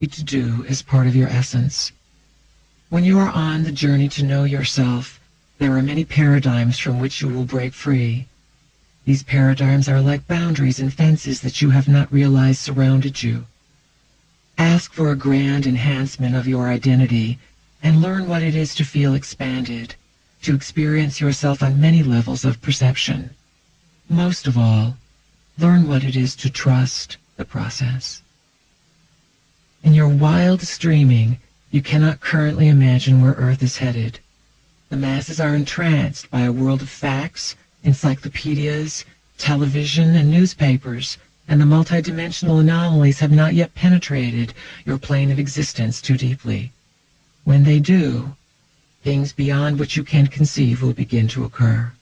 to do as part of your essence. When you are on the journey to know yourself, there are many paradigms from which you will break free. These paradigms are like boundaries and fences that you have not realized surrounded you. Ask for a grand enhancement of your identity and learn what it is to feel expanded, to experience yourself on many levels of perception. Most of all, learn what it is to trust the process. In your wildest dreaming, you cannot currently imagine where Earth is headed. The masses are entranced by a world of facts, encyclopedias, television, and newspapers, and the multidimensional anomalies have not yet penetrated your plane of existence too deeply. When they do, things beyond what you can conceive will begin to occur.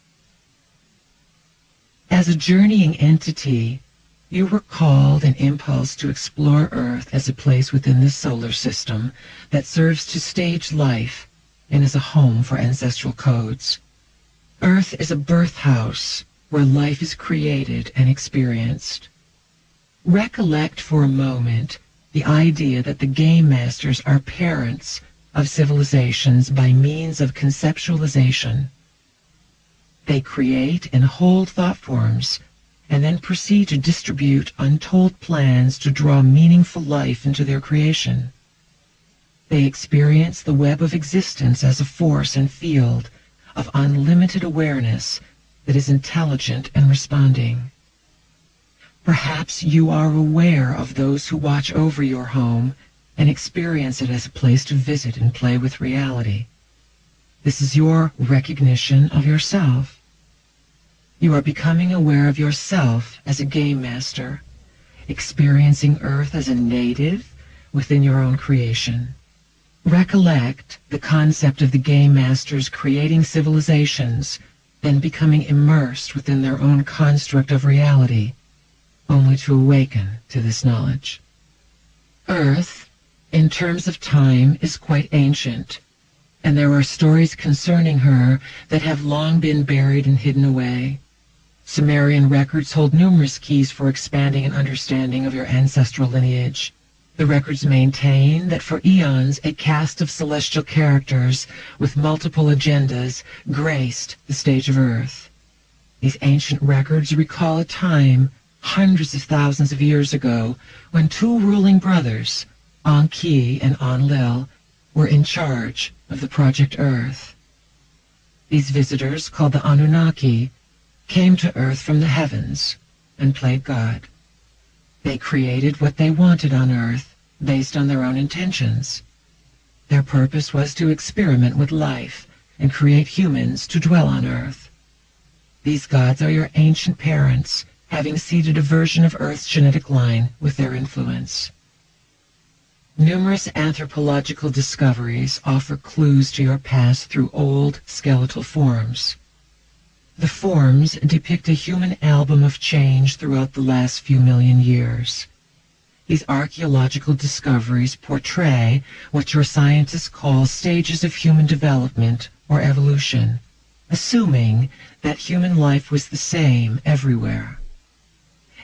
As a journeying entity, you were called an impulse to explore Earth as a place within the solar system that serves to stage life and is a home for ancestral codes. Earth is a birth house where life is created and experienced. Recollect for a moment the idea that the game masters are parents of civilizations by means of conceptualization. They create and hold thought forms and then proceed to distribute untold plans to draw meaningful life into their creation. They experience the web of existence as a force and field of unlimited awareness that is intelligent and responding. Perhaps you are aware of those who watch over your home and experience it as a place to visit and play with reality. This is your recognition of yourself. You are becoming aware of yourself as a game master, experiencing Earth as a native within your own creation. Recollect the concept of the game masters creating civilizations, then becoming immersed within their own construct of reality, only to awaken to this knowledge. Earth, in terms of time, is quite ancient, and there are stories concerning her that have long been buried and hidden away. Sumerian records hold numerous keys for expanding an understanding of your ancestral lineage. The records maintain that for eons a caste of celestial characters with multiple agendas graced the stage of Earth. These ancient records recall a time hundreds of thousands of years ago when two ruling brothers, Anki and Enlil, were in charge of the Project Earth. These visitors, called the Anunnaki, came to Earth from the heavens and played God. They created what they wanted on Earth based on their own intentions. Their purpose was to experiment with life and create humans to dwell on Earth. These gods are your ancient parents, having seeded a version of Earth's genetic line with their influence. Numerous anthropological discoveries offer clues to your past through old skeletal forms. The forms depict a human album of change throughout the last few million years. These archaeological discoveries portray what your scientists call stages of human development or evolution, assuming that human life was the same everywhere.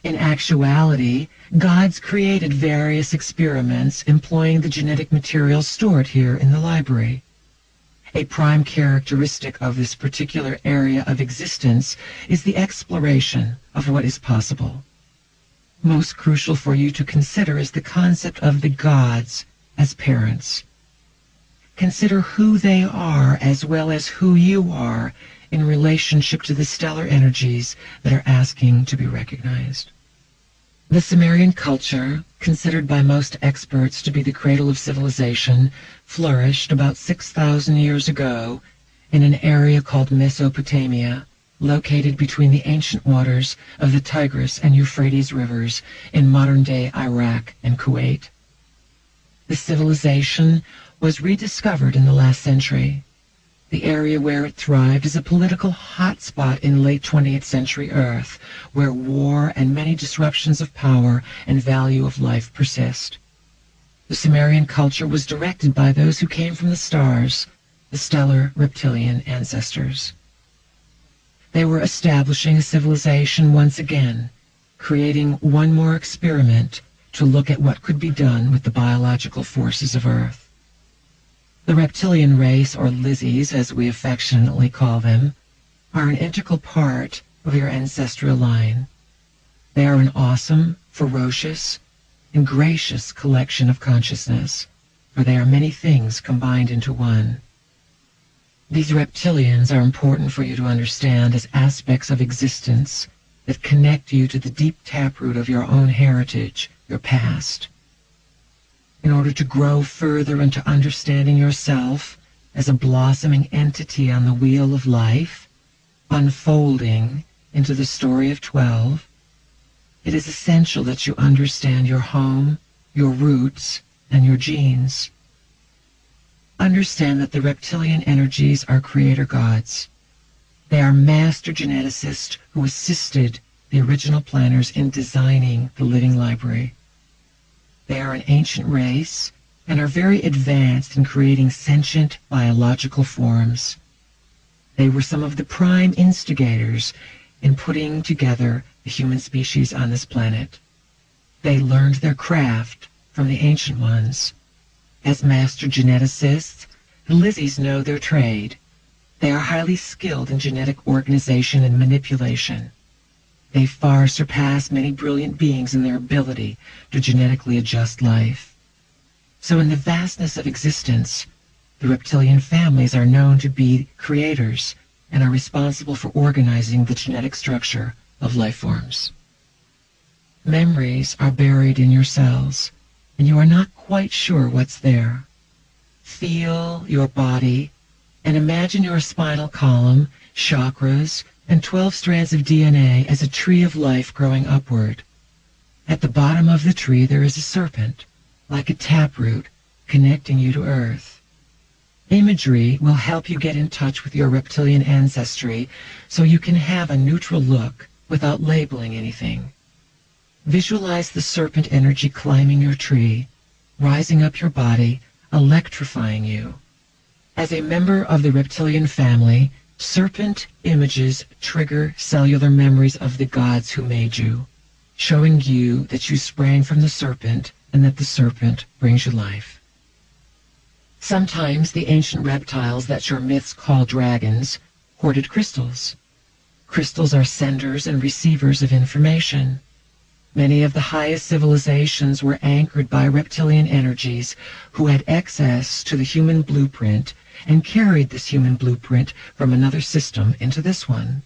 In actuality, gods created various experiments employing the genetic material stored here in the library. A prime characteristic of this particular area of existence is the exploration of what is possible. Most crucial for you to consider is the concept of the gods as parents. Consider who they are as well as who you are in relationship to the stellar energies that are asking to be recognized. The Sumerian culture, considered by most experts to be the cradle of civilization, flourished about 6,000 years ago in an area called Mesopotamia, located between the ancient waters of the Tigris and Euphrates rivers in modern-day Iraq and Kuwait. The civilization was rediscovered in the last century. The area where it thrived is a political hotspot in late 20th century Earth, where war and many disruptions of power and value of life persist. The Sumerian culture was directed by those who came from the stars, the stellar reptilian ancestors. They were establishing a civilization once again, creating one more experiment to look at what could be done with the biological forces of Earth. The reptilian race, or Lizzies as we affectionately call them, are an integral part of your ancestral line. They are an awesome, ferocious, and gracious collection of consciousness, for they are many things combined into one. These reptilians are important for you to understand as aspects of existence that connect you to the deep taproot of your own heritage, your past. In order to grow further into understanding yourself as a blossoming entity on the wheel of life, unfolding into the story of 12, it is essential that you understand your home, your roots, and your genes. Understand that the reptilian energies are creator gods. They are master geneticists who assisted the original planners in designing the living library. They are an ancient race and are very advanced in creating sentient biological forms. They were some of the prime instigators in putting together the human species on this planet. They learned their craft from the ancient ones. As master geneticists, the Lizzies know their trade. They are highly skilled in genetic organization and manipulation. They far surpass many brilliant beings in their ability to genetically adjust life. So in the vastness of existence, the reptilian families are known to be creators and are responsible for organizing the genetic structure of life forms. Memories are buried in your cells, and you are not quite sure what's there. Feel your body and imagine your spinal column, chakras, and 12 strands of DNA as a tree of life growing upward. At the bottom of the tree there is a serpent, like a taproot, connecting you to Earth. Imagery will help you get in touch with your reptilian ancestry so you can have a neutral look without labeling anything. Visualize the serpent energy climbing your tree, rising up your body, electrifying you. As a member of the reptilian family, serpent images trigger cellular memories of the gods who made you, showing you that you sprang from the serpent and that the serpent brings you life. Sometimes the ancient reptiles that your myths call dragons hoarded crystals. Crystals are senders and receivers of information. Many of the highest civilizations were anchored by reptilian energies who had access to the human blueprint and carried this human blueprint from another system into this one.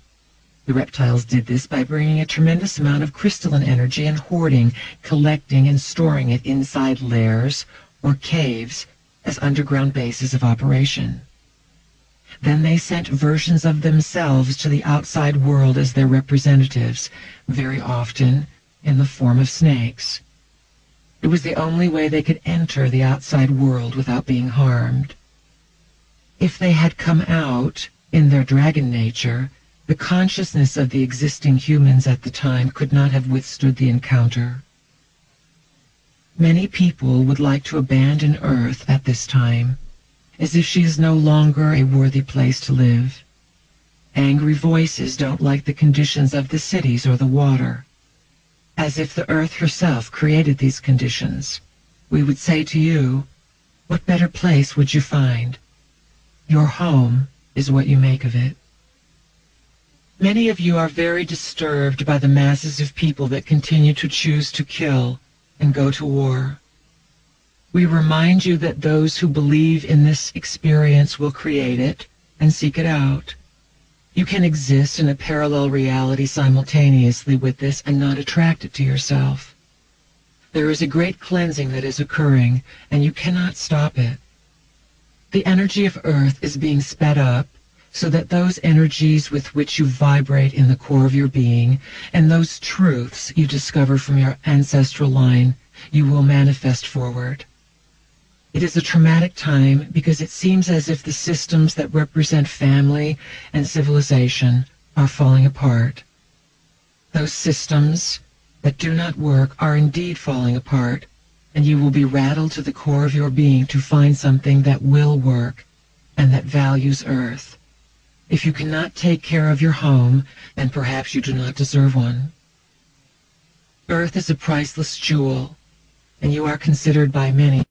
The reptiles did this by bringing a tremendous amount of crystalline energy and hoarding, collecting, and storing it inside lairs or caves as underground bases of operation. Then they sent versions of themselves to the outside world as their representatives, very often in the form of snakes. It was the only way they could enter the outside world without being harmed. If they had come out in their dragon nature, the consciousness of the existing humans at the time could not have withstood the encounter. Many people would like to abandon Earth at this time, as if she is no longer a worthy place to live. Angry voices don't like the conditions of the cities or the water. As if the Earth herself created these conditions, we would say to you, what better place would you find? Your home is what you make of it. Many of you are very disturbed by the masses of people that continue to choose to kill and go to war. We remind you that those who believe in this experience will create it and seek it out. You can exist in a parallel reality simultaneously with this and not attract it to yourself. There is a great cleansing that is occurring, and you cannot stop it. The energy of Earth is being sped up so that those energies with which you vibrate in the core of your being and those truths you discover from your ancestral line, you will manifest forward. It is a traumatic time because it seems as if the systems that represent family and civilization are falling apart. Those systems that do not work are indeed falling apart, and you will be rattled to the core of your being to find something that will work and that values Earth. If you cannot take care of your home, then perhaps you do not deserve one. Earth is a priceless jewel, and you are considered by many